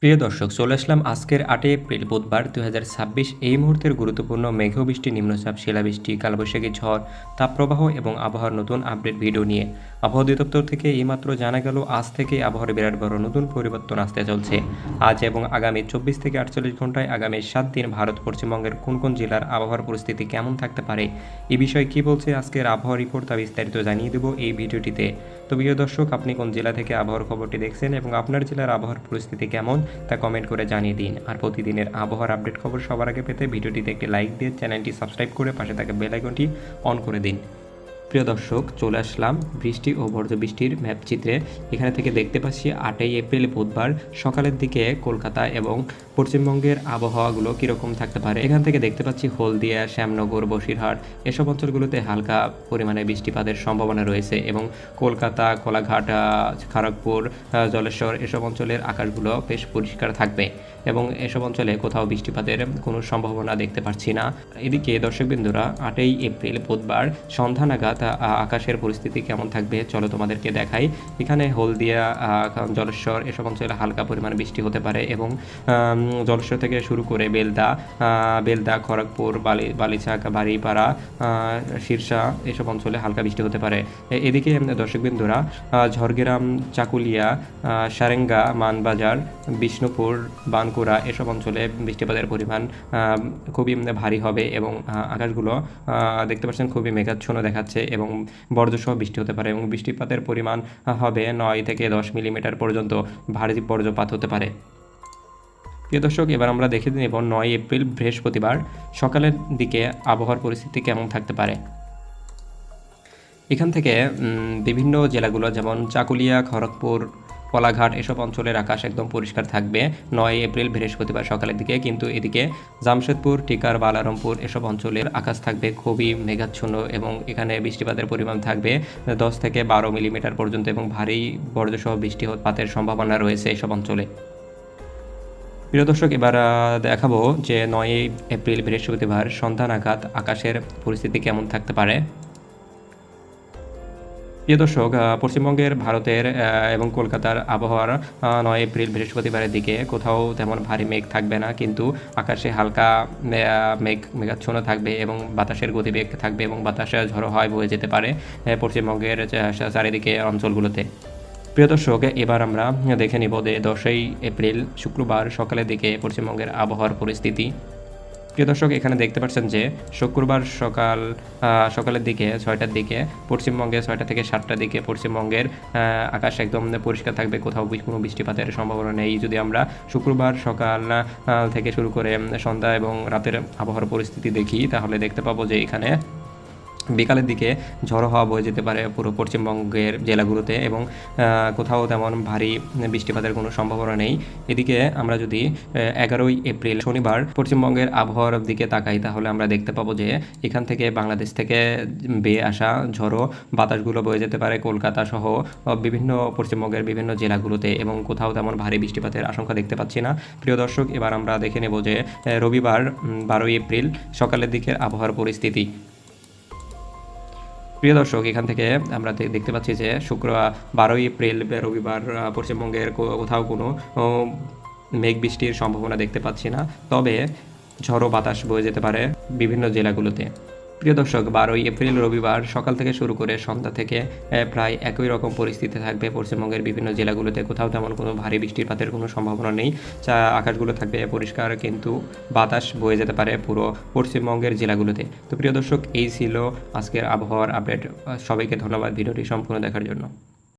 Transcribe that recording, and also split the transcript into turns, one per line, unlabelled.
প্রিয় দর্শক, চলে আসলাম আজকের ৮ এপ্রিল বুধবার ২০২৬ এই মুহূর্তের গুরুত্বপূর্ণ মেঘবৃষ্টি, নিম্নচাপ, শিলাবৃষ্টি, কালবৈশাখী ঝড়, তাপপ্রবাহ এবং আবহাওয়ার নতুন আপডেট ভিডিও নিয়ে। আবহাওয়া অধিদপ্তর থেকে এইমাত্র জানা গেল আজ থেকে আবহাওয়ার বিরাট বড় নতুন পরিবর্তন আসতে চলছে। আজ এবং আগামী ২৪ থেকে ৪৮ ঘন্টায় আগামী ৭ দিন ভারত পশ্চিমবঙ্গের কোন কোন জেলার আবহাওয়ার পরিস্থিতি কেমন থাকতে পারে, এ বিষয়ে কী বলছে আজকের আবহাওয়া রিপোর্ট, তা বিস্তারিত জানিয়ে দেবো এই ভিডিওটিতে। তো প্রিয় দর্শক, আপনি কোন জেলা থেকে আবহাওয়ার খবরটি দেখছেন এবং আপনার জেলার আবহাওয়ার পরিস্থিতি কেমন তা কমেন্ট করে জানিয়ে দিন। আর প্রতিদিনের আবহাওয়ার আপডেট খবর সবার আগে পেতে ভিডিওটিতে একটি লাইক দিয়ে চ্যানেলটি সাবস্ক্রাইব করে পাশে থাকা বেল আইকনটি অন করে দিন। প্রিয় দর্শক, চলে আসলাম বৃষ্টি ও বজ্রবৃষ্টির ম্যাপ চিত্রে। এখানে থেকে দেখতে পাচ্ছি ৮ এপ্রিল বুধবার সকালের দিকে কলকাতা এবং পশ্চিমবঙ্গের আবহাওয়াগুলো কীরকম থাকতে পারে। এখান থেকে দেখতে পাচ্ছি হলদিয়া, শ্যামনগর, বসিরহাট এসব অঞ্চলগুলোতে হালকা পরিমাণে বৃষ্টিপাতের সম্ভাবনা রয়েছে এবং কলকাতা, কোলাঘাট, খড়গপুর, জলেশ্বর এসব অঞ্চলের আকাশগুলো বেশ পরিষ্কার থাকবে এবং এসব অঞ্চলে কোথাও বৃষ্টিপাতের কোনো সম্ভাবনা দেখতে পাচ্ছি না। এদিকে দর্শকবৃন্দুরা, ৮ এপ্রিল বুধবার সন্ধ্যা নাগাদ আকাশের পরিস্থিতি কেমন থাকবে চলো তোমাদেরকে দেখাই। এখানে হলদিয়া, জলেশ্বর এসব অঞ্চলে হালকা পরিমাণে বৃষ্টি হতে পারে এবং জলেশ্বর থেকে শুরু করে বেলদা, খড়গপুর, বালিচাক, বাড়িপাড়া, শিরসা এসব অঞ্চলে হালকা বৃষ্টি হতে পারে। এদিকে দর্শকবৃন্দুরা, ঝড়গ্রাম, চাকুলিয়া, সারেঙ্গা, মানবাজার, বিষ্ণুপুর, বানকুড়া এসব অঞ্চলে বৃষ্টিপাতের পরিমাণ খুবই ভারী হবে এবং আকাশগুলো দেখতে পাচ্ছেন খুবই মেঘাচ্ছন্ন দেখাচ্ছে এবং বজ্রসহ বৃষ্টি হতে পারে এবং বৃষ্টিপাতের পরিমাণ হবে ৯ থেকে ১০ মিলিমিটার পর্যন্ত ভারী বজ্রপাত হতে পারে। প্রিয় দর্শক, এবার আমরা দেখে নেব ৯ এপ্রিল বৃহস্পতিবার সকালের দিকে আবহাওয়ার পরিস্থিতি কেমন থাকতে পারে। এখান থেকে বিভিন্ন জেলাগুলো যেমন চাকুলিয়া, খড়গপুর, কোলাঘাট এসব অঞ্চলের আকাশ একদম পরিষ্কার থাকবে ৯ এপ্রিল বৃহস্পতিবার সকালের দিকে, কিন্তু এদিকে জামশেদপুর, টিকার, বালারামপুর এসব অঞ্চলের আকাশ থাকবে খুবই মেঘাচ্ছন্ন এবং এখানে বৃষ্টিপাতের পরিমাণ থাকবে ১০ থেকে ১২ মিলিমিটার পর্যন্ত এবং ভারী বজ্রসহ বৃষ্টিপাতের সম্ভাবনা রয়েছে এসব অঞ্চলে। প্রিয় দর্শক, এবার দেখাবো যে ৯ এপ্রিল বৃহস্পতিবার সন্ধ্যা নাগাদ আকাশের পরিস্থিতি কেমন থাকতে পারে। প্রিয় দর্শক, পশ্চিমবঙ্গের, ভারতের এবং কলকাতার আবহাওয়ার ৯ এপ্রিল বৃহস্পতিবারের দিকে কোথাও তেমন ভারী মেঘ থাকবে না, কিন্তু আকাশে হালকা মেঘাচ্ছন্ন থাকবে এবং বাতাসের গতিবেগ থাকবে এবং বাতাসে ঝড়ো হাওয়া বয়ে যেতে পারে পশ্চিমবঙ্গের চারিদিকে অঞ্চলগুলোতে। প্রিয় দর্শক, এবার আমরা দেখে নিব যে ১০ এপ্রিল শুক্রবার সকালের দিকে পশ্চিমবঙ্গের আবহাওয়ার পরিস্থিতি। প্রিয় দর্শক, এখানে দেখতে পাচ্ছেন যে শুক্রবার সকালের দিকে ৬টার দিকে পশ্চিমবঙ্গে, ৬টা থেকে ৭টার দিকে পশ্চিমবঙ্গের আকাশ একদম পরিষ্কার থাকবে, কোথাও কোনো বৃষ্টিপাতের সম্ভাবনা নেই। যদি আমরা শুক্রবার সকাল থেকে শুরু করে সন্ধ্যা এবং রাতের আবহাওয়ার পরিস্থিতি দেখি, তাহলে দেখতে পাবো যে এখানে বিকালের দিকে ঝড়ো হাওয়া বয়ে যেতে পারে পুরো পশ্চিমবঙ্গের জেলাগুলোতে এবং কোথাও তেমন ভারী বৃষ্টিপাতের কোনো সম্ভাবনা নেই। এদিকে আমরা যদি ১১ এপ্রিল শনিবার পশ্চিমবঙ্গের আবহাওয়ার দিকে তাকাই, তাহলে আমরা দেখতে পাবো যে এখান থেকে বাংলাদেশ থেকে বেয়ে আসা ঝড়ো বাতাসগুলো বয়ে যেতে পারে কলকাতা সহ বিভিন্ন পশ্চিমবঙ্গের বিভিন্ন জেলাগুলোতে এবং কোথাও তেমন ভারী বৃষ্টিপাতের আশঙ্কা দেখতে পাচ্ছি না। প্রিয় দর্শক, এবার আমরা দেখে নেব যে রবিবার ১২ এপ্রিল সকালের দিকের আবহাওয়ার পরিস্থিতি। প্রিয় দর্শক, এখান থেকে আমরা দেখতে পাচ্ছি যে শুক্রবার ১২ এপ্রিল রবিবার পশ্চিমবঙ্গের কোথাও কোনো মেঘ বৃষ্টির সম্ভাবনা দেখতে পাচ্ছি না, তবে ঝড়ো বাতাস বয়ে যেতে পারে বিভিন্ন জেলাগুলোতে। প্রিয় দর্শক, ১২ এপ্রিল রবিবার সকাল থেকে শুরু করে সন্ধ্যা থেকে প্রায় একই রকম পরিস্থিতি থাকবে পশ্চিমবঙ্গের বিভিন্ন জেলাগুলোতে, কোথাও তেমন কোনো ভারী বৃষ্টিপাতের কোনো সম্ভাবনা নেই। আকাশগুলো থাকবে পরিষ্কার, কিন্তু বাতাস বয়ে যেতে পারে পুরো পশ্চিমবঙ্গের জেলাগুলোতে। তো প্রিয় দর্শক, এই ছিল আজকের আবহাওয়ার আপডেট। সবাইকে ধন্যবাদ ভিডিওটি সম্পূর্ণ দেখার জন্য।